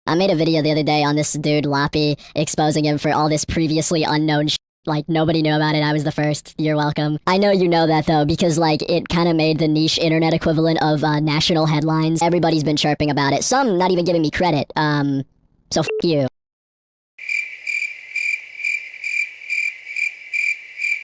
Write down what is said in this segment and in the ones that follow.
I made a video the other day on this dude, Loppy, exposing him for all this previously unknown like, nobody knew about it. I was the first. You're welcome. I know you know that, though, because, like, it kind of made the niche internet equivalent of national headlines. Everybody's been chirping about it. Some not even giving me credit. So f*** you.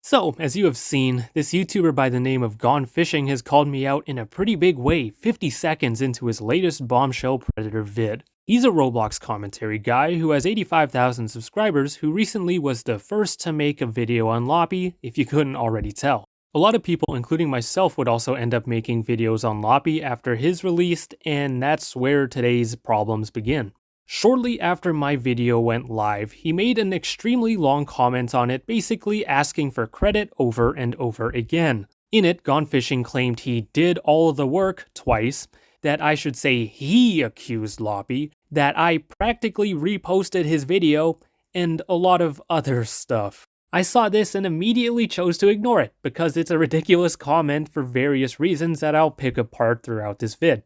So, as you have seen, this YouTuber by the name of Gone Fishing has called me out in a pretty big way 50 seconds into his latest bombshell Predator vid. He's a Roblox commentary guy who has 85,000 subscribers who recently was the first to make a video on Loppy, if you couldn't already tell. A lot of people, including myself, would also end up making videos on Loppy after his released, and that's where today's problems begin. Shortly after my video went live, he made an extremely long comment on it, basically asking for credit over and over again. In it, Gone Fishing claimed he did all of the work twice, that I should say he accused Loppy, that I practically reposted his video, and a lot of other stuff. I saw this and immediately chose to ignore it, because it's a ridiculous comment for various reasons that I'll pick apart throughout this vid.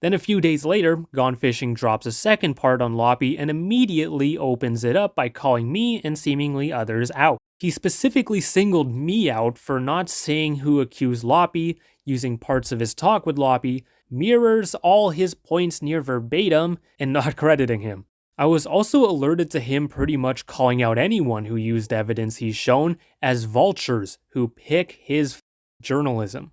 Then a few days later, Gone Fishing drops a second part on Loppy and immediately opens it up by calling me and seemingly others out. He specifically singled me out for not saying who accused Loppy, using parts of his talk with Loppy, mirrors all his points near verbatim, and not crediting him. I was also alerted to him pretty much calling out anyone who used evidence he's shown as vultures who pick his journalism.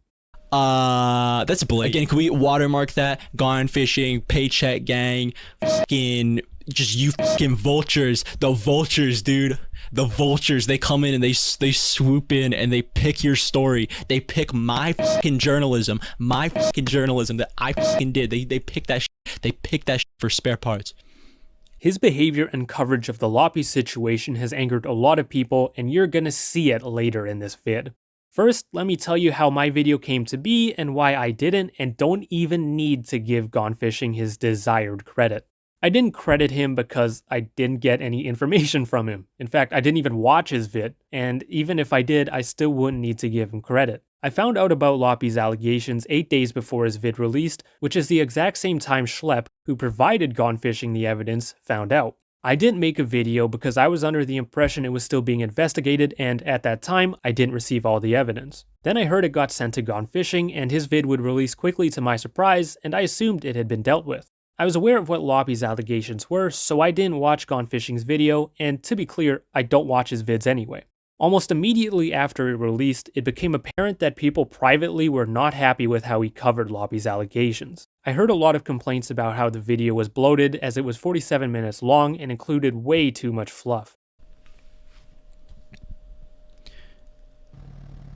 That's blatant. Again, can we watermark that? Gone Fishing, Paycheck Gang, fucking, just you fucking vultures. The vultures, dude. The vultures, they come in and they swoop in and they pick your story. They pick my fucking journalism. My fucking journalism that I fucking did. They pick that shit. They pick that shit for spare parts. His behavior and coverage of the Loppy situation has angered a lot of people, and you're gonna see it later in this vid. First, let me tell you how my video came to be and why I didn't and don't even need to give Gone Fishing his desired credit. I didn't credit him because I didn't get any information from him. In fact, I didn't even watch his vid, and even if I did, I still wouldn't need to give him credit. I found out about Loppy's allegations 8 days before his vid released, which is the exact same time Schlepp, who provided Gone Fishing the evidence, found out. I didn't make a video because I was under the impression it was still being investigated, and at that time, I didn't receive all the evidence. Then I heard it got sent to Gone Fishing, and his vid would release quickly to my surprise, and I assumed it had been dealt with. I was aware of what Loppy's allegations were, so I didn't watch Gone Fishing's video, and to be clear, I don't watch his vids anyway. Almost immediately after it released, it became apparent that people privately were not happy with how he covered Loppy's allegations. I heard a lot of complaints about how the video was bloated, as it was 47 minutes long and included way too much fluff.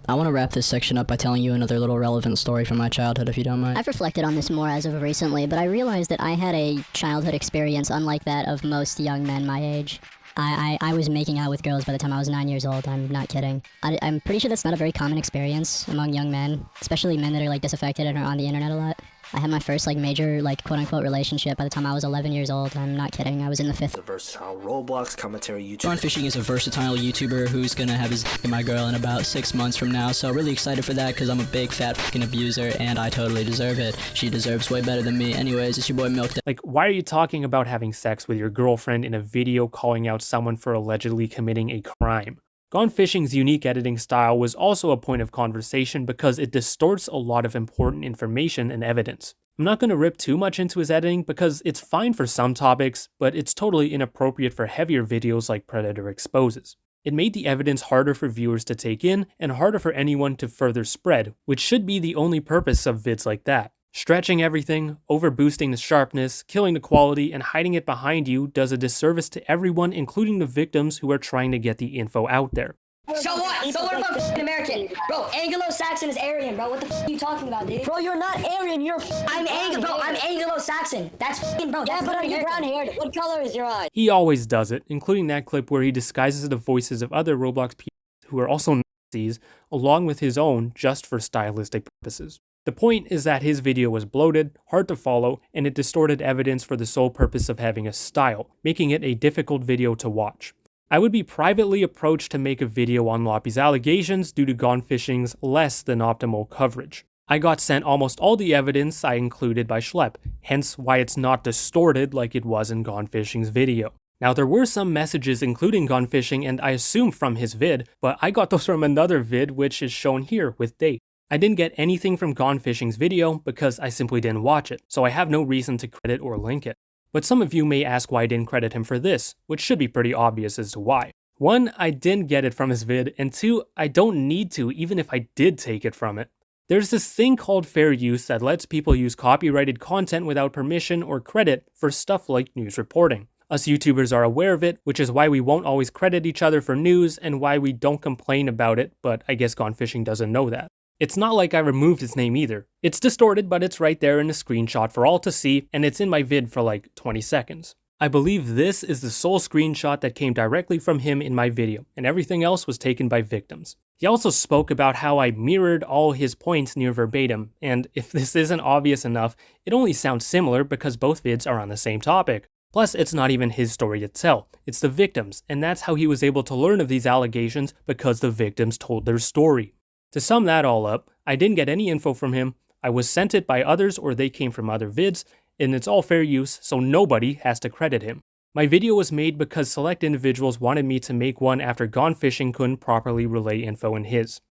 I want to wrap this section up by telling you another little relevant story from my childhood, if you don't mind. I've reflected on this more as of recently, but I realized that I had a childhood experience unlike that of most young men my age. I was making out with girls by the time I was 9 years old. I'm not kidding. I'm pretty sure that's not a very common experience among young men, especially men that are like disaffected and are on the internet a lot. I had my first like major like quote-unquote relationship by the time I was 11 years old. I'm not kidding. I was in the 5th. The versatile Roblox commentary YouTuber. Gone Fishing is a versatile YouTuber who's gonna have his dick in my girl in about 6 months from now, so really excited for that because I'm a big fat fucking abuser and I totally deserve it. She deserves way better than me. Anyways, it's your boy Milk. Like, why are you talking about having sex with your girlfriend in a video calling out someone for allegedly committing a crime? Gone Fishing's unique editing style was also a point of conversation because it distorts a lot of important information and evidence. I'm not going to rip too much into his editing because it's fine for some topics, but it's totally inappropriate for heavier videos like Predator Exposes. It made the evidence harder for viewers to take in and harder for anyone to further spread, which should be the only purpose of vids like that. Stretching everything, overboosting the sharpness, killing the quality, and hiding it behind you does a disservice to everyone, including the victims who are trying to get the info out there. So what? So what if I'm f***ing American? Bro, Anglo-Saxon is Aryan, bro. What the f*** are you talking about, dude? Bro, you're not Aryan, you're I'm Anglo-Saxon. That's f***ing, bro. Yeah, That's but you're American. brown haired. What color is your eye? He always does it, including that clip where he disguises the voices of other Roblox people who are also Nazis, along with his own, just for stylistic purposes. The point is that his video was bloated, hard to follow, and it distorted evidence for the sole purpose of having a style, making it a difficult video to watch. I would be privately approached to make a video on Loppy's allegations due to Gone Fishing's less than optimal coverage. I got sent almost all the evidence I included by Schlepp, hence why it's not distorted like it was in Gone Fishing's video. Now there were some messages including Gone Fishing and I assume from his vid, but I got those from another vid which is shown here with date. I didn't get anything from Gone Fishing's video because I simply didn't watch it, so I have no reason to credit or link it. But some of you may ask why I didn't credit him for this, which should be pretty obvious as to why. 1, I didn't get it from his vid, and 2, I don't need to even if I did take it from it. There's this thing called fair use that lets people use copyrighted content without permission or credit for stuff like news reporting. Us YouTubers are aware of it, which is why we won't always credit each other for news and why we don't complain about it, but I guess Gone Fishing doesn't know that. It's not like I removed his name either. It's distorted, but it's right there in a screenshot for all to see, and it's in my vid for like 20 seconds. I believe this is the sole screenshot that came directly from him in my video, and everything else was taken by victims. He also spoke about how I mirrored all his points near verbatim, and if this isn't obvious enough, it only sounds similar because both vids are on the same topic. Plus, it's not even his story to tell, it's the victims, and that's how he was able to learn of these allegations because the victims told their story. To sum that all up, I didn't get any info from him, I was sent it by others or they came from other vids, and it's all fair use, so nobody has to credit him. My video was made because select individuals wanted me to make one after Gone Fishing couldn't properly relay info in his.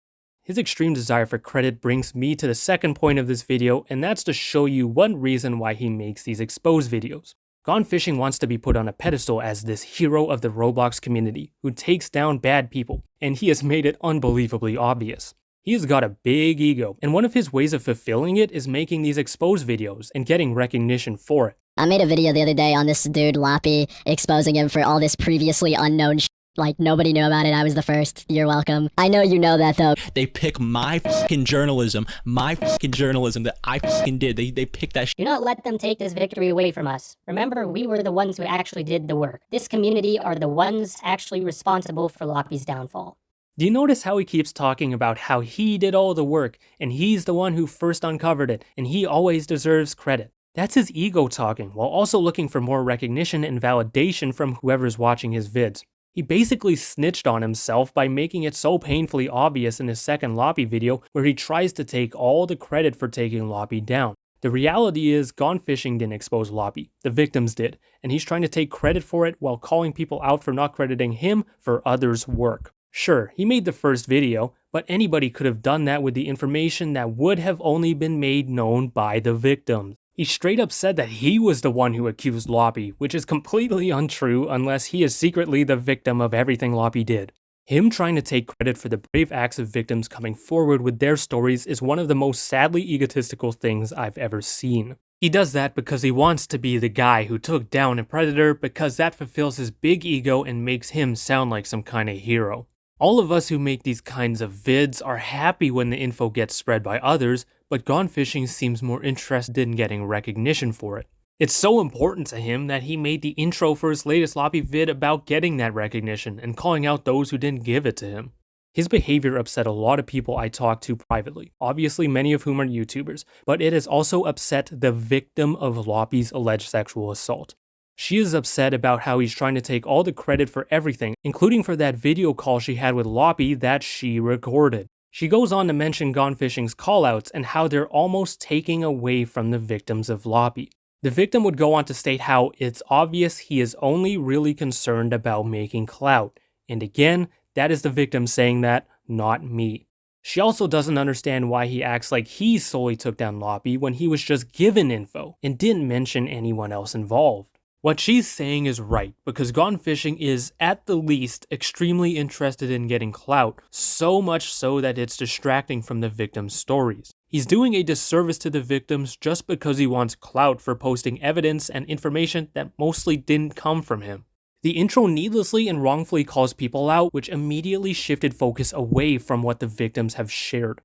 His extreme desire for credit brings me to the second point of this video, and that's to show you one reason why he makes these expose videos. Gone Fishing wants to be put on a pedestal as this hero of the Roblox community who takes down bad people, and he has made it unbelievably obvious. He has got a big ego, and one of his ways of fulfilling it is making these expose videos and getting recognition for it. I made a video the other day on this dude, Loppy, exposing him for all this previously unknown like nobody knew about it. I was the first. You're welcome. I know you know that though. They pick my fucking journalism that I fucking did. They pick that Do not let them take this victory away from us. Remember, we were the ones who actually did the work. This community are the ones actually responsible for Loppy's downfall. Do you notice how he keeps talking about how he did all the work, and he's the one who first uncovered it, and he always deserves credit? That's his ego talking, while also looking for more recognition and validation from whoever's watching his vids. He basically snitched on himself by making it so painfully obvious in his second Loppy video where he tries to take all the credit for taking Loppy down. The reality is Gone Fishing didn't expose Loppy, the victims did, and he's trying to take credit for it while calling people out for not crediting him for others' work. Sure, he made the first video, but anybody could have done that with the information that would have only been made known by the victims. He straight up said that he was the one who accused Loppy, which is completely untrue unless he is secretly the victim of everything Loppy did. Him trying to take credit for the brave acts of victims coming forward with their stories is one of the most sadly egotistical things I've ever seen. He does that because he wants to be the guy who took down a predator because that fulfills his big ego and makes him sound like some kind of hero. All of us who make these kinds of vids are happy when the info gets spread by others, but Gone Fishing seems more interested in getting recognition for it. It's so important to him that he made the intro for his latest Loppy vid about getting that recognition and calling out those who didn't give it to him. His behavior upset a lot of people I talked to privately, obviously many of whom are YouTubers, but it has also upset the victim of Loppy's alleged sexual assault. She is upset about how he's trying to take all the credit for everything, including for that video call she had with Loppy that she recorded. She goes on to mention Gone Fishing's callouts and how they're almost taking away from the victims of Loppy. The victim would go on to state how it's obvious he is only really concerned about making clout. And again, that is the victim saying that, not me. She also doesn't understand why he acts like he solely took down Loppy when he was just given info and didn't mention anyone else involved. What she's saying is right, because Gone Fishing is, at the least, extremely interested in getting clout, so much so that it's distracting from the victims' stories. He's doing a disservice to the victims just because he wants clout for posting evidence and information that mostly didn't come from him. The intro needlessly and wrongfully calls people out, which immediately shifted focus away from what the victims have shared.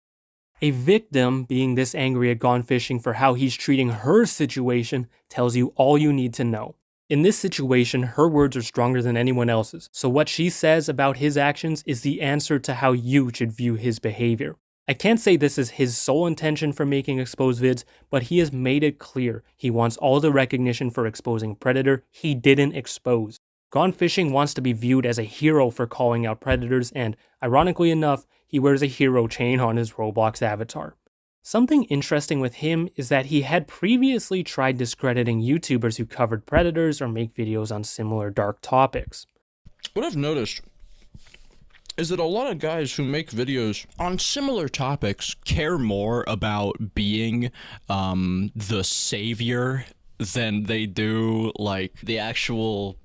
A victim being this angry at Gone Fishing for how he's treating her situation tells you all you need to know. In this situation, her words are stronger than anyone else's, so what she says about his actions is the answer to how you should view his behavior. I can't say this is his sole intention for making exposed vids, but he has made it clear he wants all the recognition for exposing a predator he didn't expose. Gone Fishing wants to be viewed as a hero for calling out predators, and, ironically enough, he wears a hero chain on his Roblox avatar. Something interesting with him is that he had previously tried discrediting YouTubers who covered predators or make videos on similar dark topics. What I've noticed is that a lot of guys who make videos on similar topics care more about being the savior than they do like the actual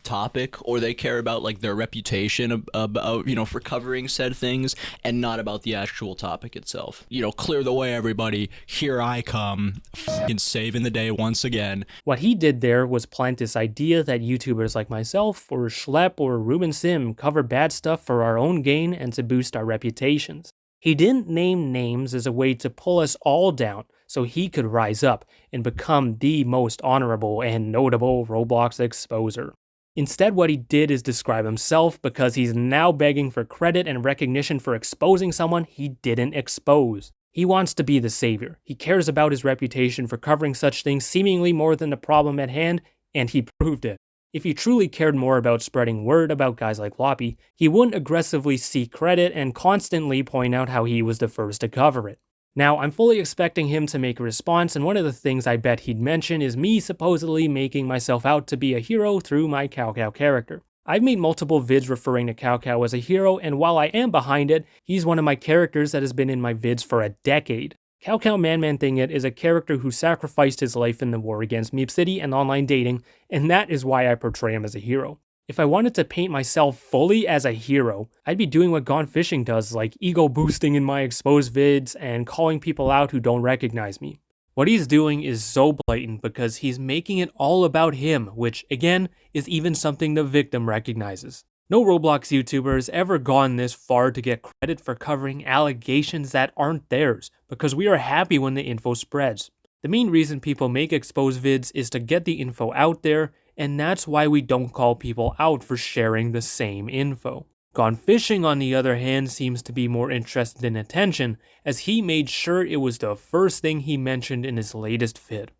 topic, or they care about like their reputation about, you know, for covering said things and not about the actual topic itself. You know, clear the way, everybody, here I come, fucking saving the day once again. What he did there was plant this idea that YouTubers like myself or Schlepp or Ruben Sim cover bad stuff for our own gain and to boost our reputations. He didn't name names as a way to pull us all down so he could rise up and become the most honorable and notable Roblox exposer. Instead, what he did is describe himself because he's now begging for credit and recognition for exposing someone he didn't expose. He wants to be the savior. He cares about his reputation for covering such things seemingly more than the problem at hand, and he proved it. If he truly cared more about spreading word about guys like Loppy, he wouldn't aggressively seek credit and constantly point out how he was the first to cover it. Now, I'm fully expecting him to make a response, and one of the things I bet he'd mention is me supposedly making myself out to be a hero through my Cow Cow character. I've made multiple vids referring to Cow Cow as a hero, and while I am behind it, he's one of my characters that has been in my vids for a decade. Cow Cow Man Thingit is a character who sacrificed his life in the war against Meep City and online dating, and that is why I portray him as a hero. If I wanted to paint myself fully as a hero, I'd be doing what Gone Fishing does, like ego boosting in my exposed vids and calling people out who don't recognize me. What he's doing is so blatant because he's making it all about him, which, again, is even something the victim recognizes. No Roblox YouTuber has ever gone this far to get credit for covering allegations that aren't theirs, because we are happy when the info spreads. The main reason people make exposed vids is to get the info out there, and that's why we don't call people out for sharing the same info. Gone Fishing, on the other hand, seems to be more interested in attention, as he made sure it was the first thing he mentioned in his latest vid.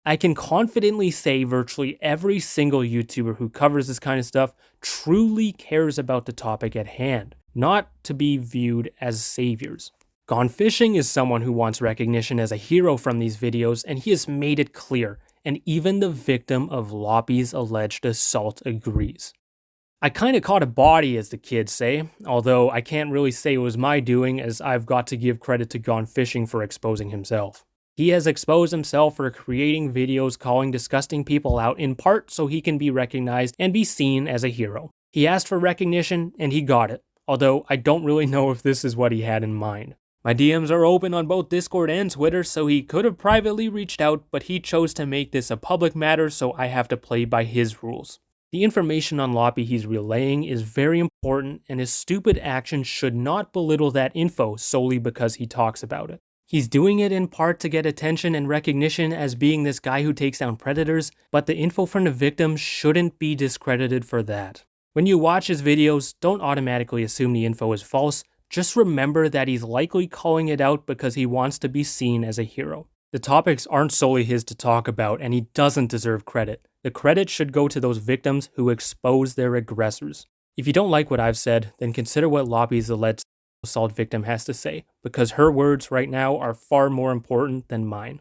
I can confidently say virtually every single YouTuber who covers this kind of stuff truly cares about the topic at hand, not to be viewed as saviors. Gone Fishing is someone who wants recognition as a hero from these videos, and he has made it clear, and even the victim of Loppy's alleged assault agrees. I kinda caught a body, as the kids say, although I can't really say it was my doing, as I've got to give credit to Gone Fishing for exposing himself. He has exposed himself for creating videos calling disgusting people out, in part so he can be recognized and be seen as a hero. He asked for recognition, and he got it, although I don't really know if this is what he had in mind. My DMs are open on both Discord and Twitter, so he could have privately reached out, but he chose to make this a public matter, so I have to play by his rules. The information on Loppy he's relaying is very important, and his stupid actions should not belittle that info solely because he talks about it. He's doing it in part to get attention and recognition as being this guy who takes down predators, but the info from the victim shouldn't be discredited for that. When you watch his videos, don't automatically assume the info is false. Just remember that he's likely calling it out because he wants to be seen as a hero. The topics aren't solely his to talk about, and he doesn't deserve credit. The credit should go to those victims who expose their aggressors. If you don't like what I've said, then consider what Loppy's alleged assault victim has to say, because her words right now are far more important than mine.